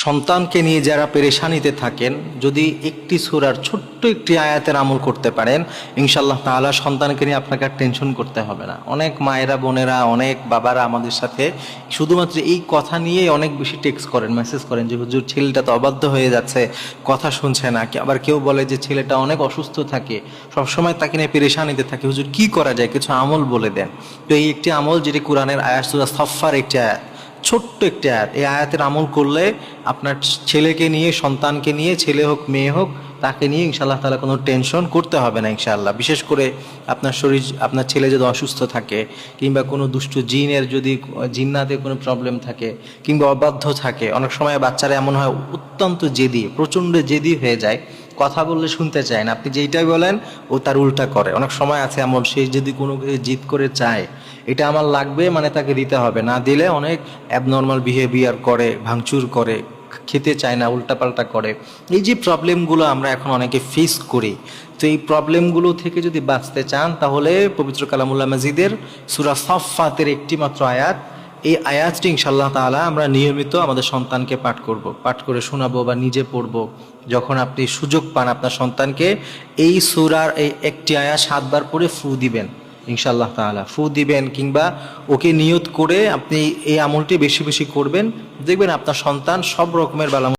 সন্তানকে নিয়ে যারা পেরেশানিতে থাকেন, যদি একটি সূরার ছোট্ট একটি আয়াতের আমল করতে পারেন, ইনশাআল্লাহ তাআলা সন্তানকে নিয়ে আপনাকে আর টেনশন করতে হবে না। অনেক মায়েরা, বোনেরা, অনেক বাবারা আমাদের সাথে শুধুমাত্র এই কথা নিয়ে অনেক বেশি টেক্সট করেন, মেসেজ করেন যে হুজুর ছেলেটা তো অবাধ্য হয়ে যাচ্ছে, কথা শুনছে না। আবার কেউ বলে যে ছেলেটা অনেক অসুস্থ থাকে, সবসময় তাকে নিয়ে পেরেশানিতে থাকে, হুজুর কি করা যায়, কিছু আমল বলে দেন। তো এই একটি আমল, যেটি কোরআনের আয়াত, সূরা সাফফার একটি আয়াত, ছোট্ট একটি আয়াত, এই আয়াতের আমল করলে আপনার ছেলেকে নিয়ে, সন্তানকে নিয়ে, ছেলে হোক মেয়ে হোক, তাকে নিয়ে ইনশাআল্লাহ তাআলা কোনো টেনশন করতে হবে না ইনশাআল্লাহ। বিশেষ করে আপনার শরীর, আপনার ছেলে যদি অসুস্থ থাকে, কিংবা কোনো দুষ্ট জিনের যদি, জিন্নাতে কোনো প্রবলেম থাকে, কিংবা অবাধ্য থাকে। অনেক সময় বাচ্চারা এমন হয়, অত্যন্ত জেদি, প্রচণ্ড জেদি হয়ে যায়, কথা বললে শুনতে চায় না, আপনি যেইটাই বলেন ও তার উল্টা করে। অনেক সময় আছে এমন, সে যদি কোনো কিছু জিদ করে চায়, এটা আমার লাগবে মানে তাকে দিতে হবে, না দিলে অনেক অ্যাবনর্মাল বিহেভিয়ার করে, ভাঙচুর করে, খেতে চায় না, উল্টাপাল্টা করে। এই যে প্রবলেমগুলো আমরা এখন অনেকে ফেস করি, তো এই প্রবলেমগুলো থেকে যদি বাঁচতে চান, তাহলে পবিত্র কালামুল্লাহ মাজিদের সূরা সাফফাতের একটি মাত্র আয়াত, এই আয়াতটি ইনশাআল্লাহ তাআলা আমরা নিয়মিত আমাদের সন্তানকে পাঠ করব, পাঠ করে শোনাবো বা নিজে পড়ব। যখন আপনি সুযোগ পান, আপনার সন্তানকে এই সূরার এই একটি আয়াত 7 বার পড়ে ফু দিবেন ইনশাআল্লাহ তাআলা, ফু দিবেন, কিংবা ওকে নিয়ত করে আপনি এই আমলটি বেশি বেশি করবেন। দেখবেন আপনার সন্তান সব রকমের বালা